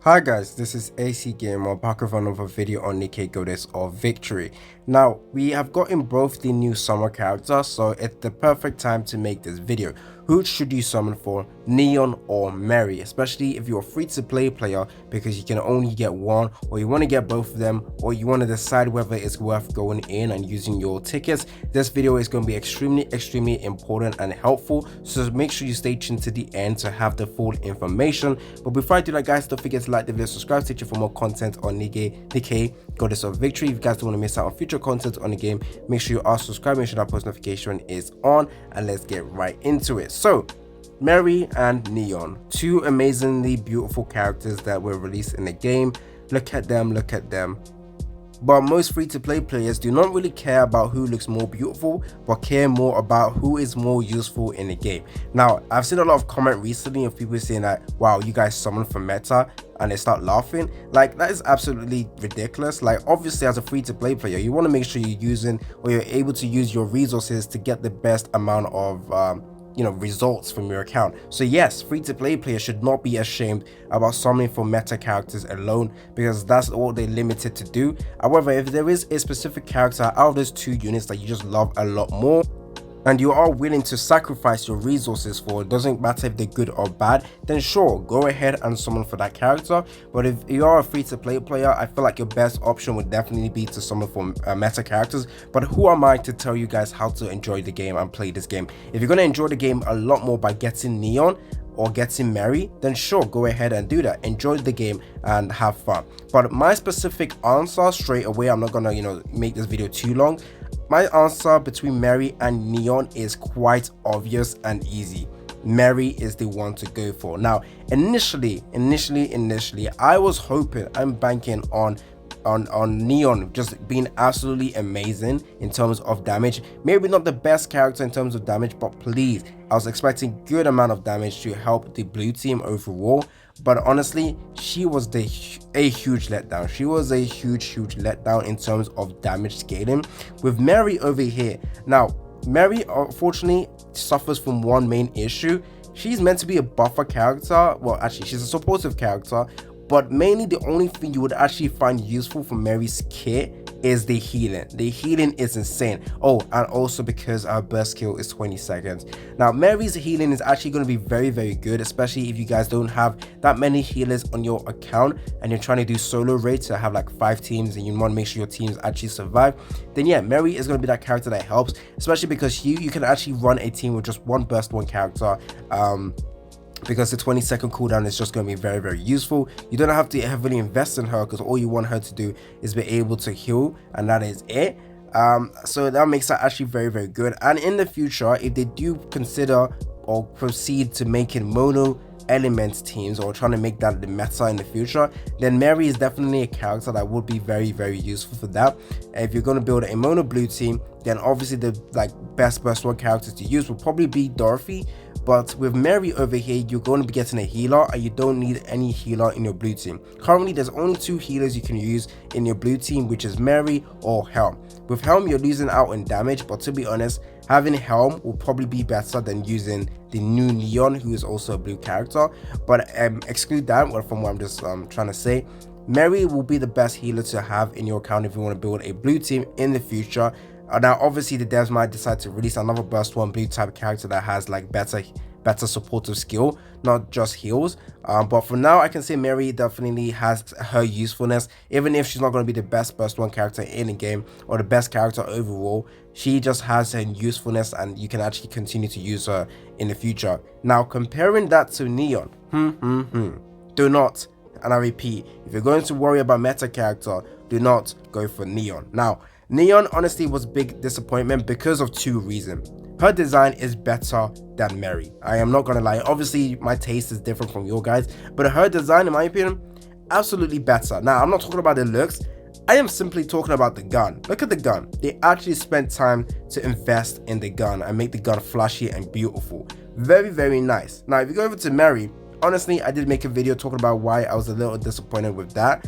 Hi guys, this is AC Gamer back with another video on Nikke Goddess of Victory. Now, we have gotten both the new summer characters, so it's the perfect time to make this video. Who should you summon for, Neon or Mary? Especially if you're a free-to-play player, because you can only get one, or you want to get both of them, or you want to decide whether it's worth going in and using your tickets. This video is going to be extremely important and helpful, so make sure you stay tuned to the end to have the full information. But before I do that, guys, don't forget to like the video, subscribe, stay tuned for more content on Nikke Goddess of Victory. If you guys don't want to miss out on future content on the game, make sure you are subscribed, make sure that post notification is on, and let's get right into it. So Mary and Neon, two amazingly beautiful characters that were released in the game. Look at them. But most free-to-play players do not really care about who looks more beautiful, but care more about who is more useful in the game. Now, I've seen a lot of comment recently of people saying that, wow, you guys summon for meta, and they start laughing. Like, that is absolutely ridiculous. Like, obviously as a free-to-play player, you want to make sure you're using, or you're able to use your resources to get the best amount of results from your account. So yes, free-to-play players should not be ashamed about summoning for meta characters alone, because that's all they're limited to do. However, if there is a specific character out of those two units that you just love a lot more, and you are willing to sacrifice your resources for, it doesn't matter if they're good or bad, then sure, go ahead and summon for that character. But if you are a free-to-play player, I feel like your best option would definitely be to summon for meta characters. But who am I to tell you guys how to enjoy the game and play this game? If you're going to enjoy the game a lot more by getting Neon or getting Mary, then sure, go ahead and do that. Enjoy the game and have fun. But my specific answer straight away, I'm not gonna make this video too long. My answer between Mary and Neon is quite obvious and easy. Mary is the one to go for. Now, initially, I was hoping, I'm banking on Neon just being absolutely amazing in terms of damage. Maybe not the best character in terms of damage, but please, I was expecting good amount of damage to help the blue team overall. But honestly, she was a huge letdown. She was a huge letdown in terms of damage scaling. With Mary over here, now Mary unfortunately suffers from one main issue. She's meant to be a buffer character. Well, actually, she's a supportive character, but mainly the only thing you would actually find useful for Mary's kit is the healing. The healing is insane. Oh, and also because our burst kill is 20 seconds. Now, Mary's healing is actually going to be very good, especially if you guys don't have that many healers on your account and you're trying to do solo raids to have like 5 teams and you want to make sure your teams actually survive. Then yeah, Mary is going to be that character that helps, especially because you can actually run a team with just one burst one character. Because the 20-second cooldown is just going to be very useful. You don't have to heavily invest in her, because all you want her to do is be able to heal, and that is it. So that makes her actually very good. And in the future, if they do consider or proceed to making mono element teams, or trying to make that the meta in the future, then Mary is definitely a character that would be very useful for that. If you're going to build a mono blue team, then obviously the best burst one character to use will probably be Dorothy. But with Mary over here, you're going to be getting a healer, and you don't need any healer in your blue team. Currently, there's only 2 healers you can use in your blue team, which is Mary or Helm. With Helm, you're losing out on damage, but to be honest, having Helm will probably be better than using the new Neon, who is also a blue character. But exclude that from what I'm just trying to say. Mary will be the best healer to have in your account if you want to build a blue team in the future. Now, obviously, the devs might decide to release another burst one blue type character that has like better supportive skill, not just heals. But for now, I can say Mary definitely has her usefulness. Even if she's not going to be the best burst one character in the game or the best character overall, she just has her usefulness, and you can actually continue to use her in the future. Now, comparing that to Neon, do not, and I repeat, if you're going to worry about meta character, do not go for Neon. Now, Neon honestly was a big disappointment because of 2 reasons. Her design is better than Mary. I am not gonna lie. Obviously, my taste is different from your guys, but her design, in my opinion, absolutely better. Now, I'm not talking about the looks. I am simply talking about the gun. Look at the gun. They actually spent time to invest in the gun and make the gun flashy and beautiful. Very nice. Now, if you go over to Mary, honestly, I did make a video talking about why I was a little disappointed with that.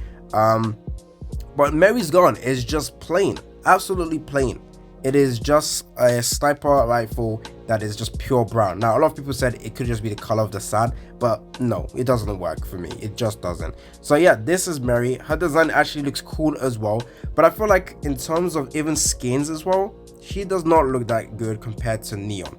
But Mary's gun is just plain, absolutely plain. it is just a sniper rifle that is just pure brown. Now a lot of people said it could just be the color of the sand, but no, it doesn't work for me. It just doesn't. So yeah, this is Mary. Her design actually looks cool as well, but I feel like in terms of even skins as well, she does not look that good compared to Neon.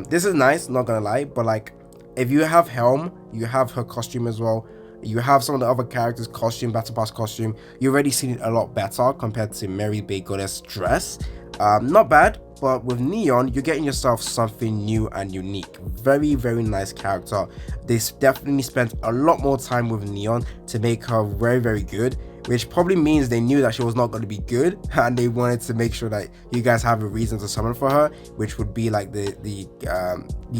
This is nice, not gonna lie, but like if you have Helm, you have her costume as well, you have some of the other characters costume, battle pass costume, you already seen it a lot better compared to Mary Bay Goddess dress. Not bad, but with Neon, you're getting yourself something new and unique. Very, very nice character. They definitely spent a lot more time with Neon to make her very, very good, which probably means they knew that she was not going to be good, and they wanted to make sure that you guys have a reason to summon for her, which would be like the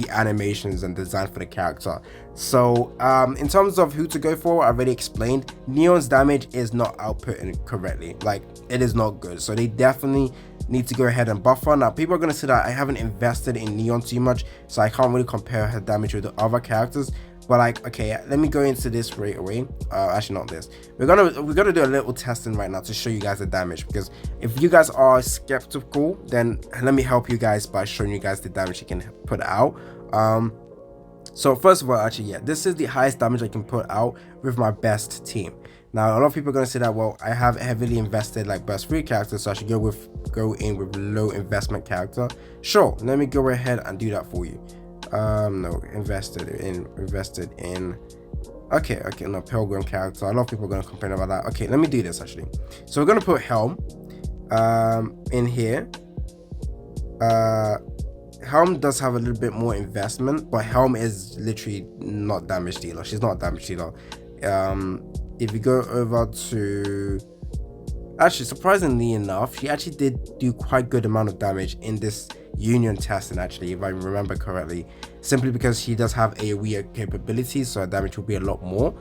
animations and design for the character. So in terms of who to go for, I already explained. Neon's damage is not outputting correctly, like it is not good, so they definitely need to go ahead and buff her. Now people are going to say that I haven't invested in Neon too much, so I can't really compare her damage with the other characters, but like, okay, let me go into this right away. Actually not this, we're gonna do a little testing right now to show you guys the damage, because if you guys are skeptical, then let me help you guys by showing you guys the damage you can put out. So first of all, actually, yeah, this is the highest damage I can put out with my best team. Now a lot of people are going to say that, well, I have heavily invested like burst 3 characters, so I should go in with low investment character. Sure, let me go ahead and do that for you. No, invested in okay, no, Pilgrim character. A lot of people are going to complain about that. Okay, let me do this actually. So we're going to put Helm in here. Helm does have a little bit more investment, but Helm is literally not damage dealer. She's not a damage dealer. If you go over to, actually surprisingly enough, she actually did do quite good amount of damage in this union testing, actually, if I remember correctly, simply because she does have AoE capabilities, so her damage will be a lot more.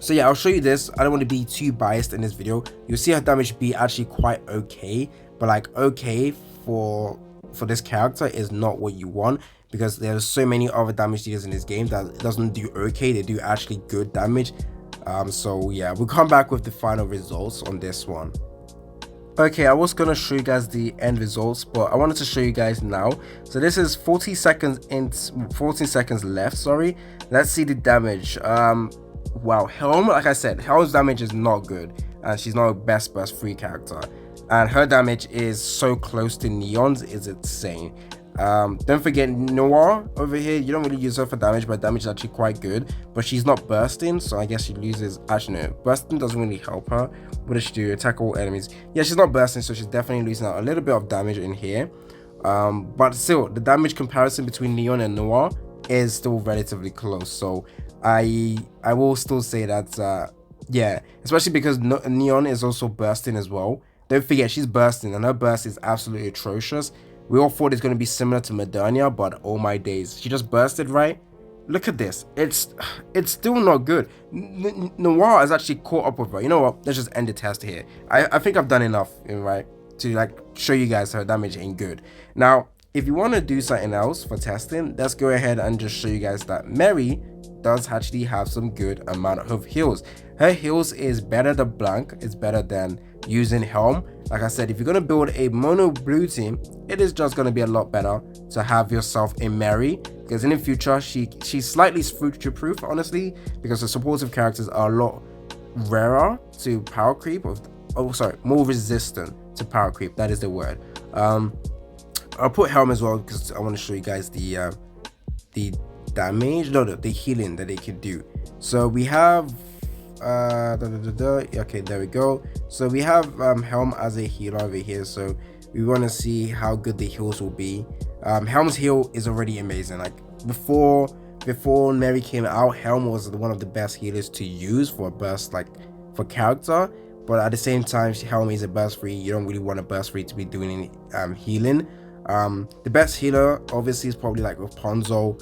So yeah, I'll show you this. I don't want to be too biased in this video. You'll see her damage be actually quite okay, but like okay for this character is not what you want, because there's so many other damage dealers in this game that doesn't do okay, they do actually good damage. So yeah, we'll come back with the final results on this one. Okay, I was gonna show you guys the end results, but I wanted to show you guys now. So this is 40 seconds in, 14 seconds left, sorry. Let's see the damage. Wow, Helm, like I said, Helm's damage is not good, and she's not a best burst 3 character, and her damage is so close to Neon's, is insane. Don't forget Noir over here. You don't really use her for damage, but damage is actually quite good, but she's not bursting, so I guess she loses. Actually no, bursting doesn't really help her. What does she do? Attack all enemies. Yeah, she's not bursting, so she's definitely losing out a little bit of damage in here, but still the damage comparison between Neon and Noir is still relatively close. So I will still say that yeah, especially because Neon is also bursting as well. Don't forget she's bursting, and her burst is absolutely atrocious. We all thought it's going to be similar to Modernia, but oh my days, she just bursted, right? Look at this. It's still not good. Noir has actually caught up with her. You know what? Let's just end the test here. I think I've done enough, right, to like show you guys her damage ain't good. Now, if you want to do something else for testing, let's go ahead and just show you guys that Mary does actually have some good amount of heals. Her heals is better than Blank. It's better than using Helm. Like I said, if you're going to build a mono blue team, it is just going to be a lot better to have yourself a Mary, because in the future she's slightly future proof, honestly, because the supportive characters are a lot rarer to power creep, more resistant to power creep, that is the word. I'll put Helm as well because I want to show you guys the damage, the healing that they can do. So we have okay, there we go. So we have Helm as a healer over here, so we want to see how good the heals will be. Helm's heal is already amazing. Like before Mary came out, Helm was one of the best healers to use for a burst, like for character, but at the same time Helm is a burst free. You don't really want a burst free to be doing any healing. The best healer obviously is probably like Rapunzel.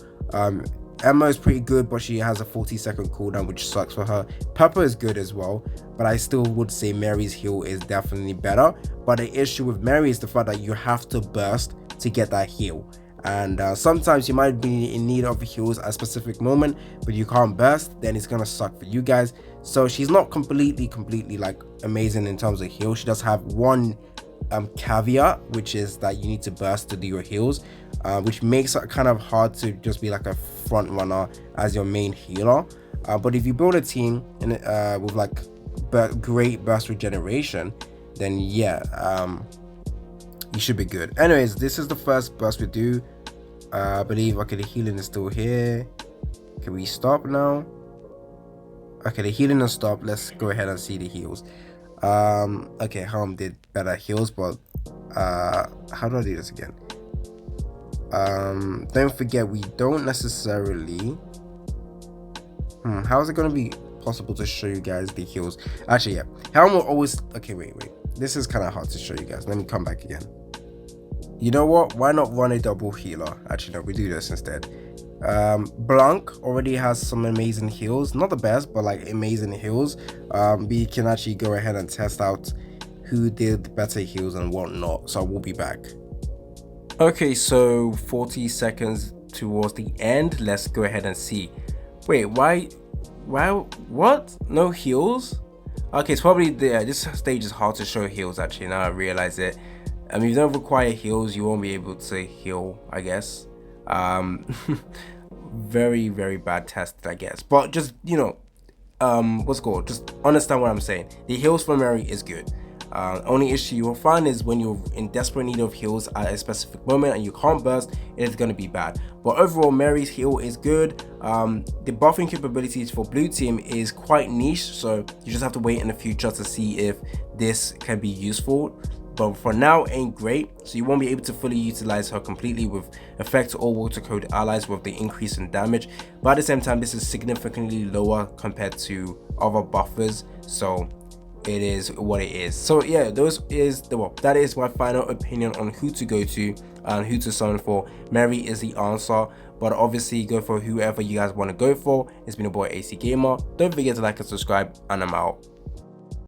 Emma is pretty good, but she has a 40-second cooldown, which sucks for her. Pepper is good as well, but I still would say Mary's heal is definitely better. But the issue with Mary is the fact that you have to burst to get that heal, and sometimes you might be in need of heals at a specific moment, but you can't burst, then it's gonna suck for you guys. So she's not completely like amazing in terms of heal. She does have one caveat, which is that you need to burst to do your heals, which makes it kind of hard to just be like a front runner as your main healer. But if you build a team and with like great burst regeneration, then yeah, you should be good. Anyways, this is the first burst we do. I believe, okay, the healing is still here. Can we stop now? Okay, the healing has stopped. Let's go ahead and see the heals. Okay, Helm did better heals, but how do I do this again? Don't forget, we don't necessarily how is it gonna be possible to show you guys the heals? Actually, yeah, Helm will always, okay, wait, this is kind of hard to show you guys. Let me come back again. You know what, why not run a double healer? Actually, no, we do this instead. Blanc already has some amazing heals, not the best, but like amazing heals. We can actually go ahead and test out who did better heals and whatnot, so we'll be back. Okay, so 40 seconds towards the end, let's go ahead and see. Wait, why what, no heals? Okay, it's probably this stage is hard to show heals. Actually, now I realize it. I mean, if you don't require heals, you won't be able to heal, I guess. Very bad test, I guess, but just, you know, what's it called, just understand what I'm saying. The heals for Mary is good. Only issue you will find is when you're in desperate need of heals at a specific moment and you can't burst, it's going to be bad. But overall, Mary's heal is good. The buffing capabilities for blue team is quite niche, so you just have to wait in the future to see if this can be useful. But for now, ain't great, so you won't be able to fully utilize her completely with effect all water code allies with the increase in damage. But at the same time, this is significantly lower compared to other buffers, so it is what it is. So yeah, that is my final opinion on who to go to and who to summon for. Mary is the answer, but obviously go for whoever you guys want to go for. It's been your boy AC Gamer. Don't forget to like and subscribe, and I'm out.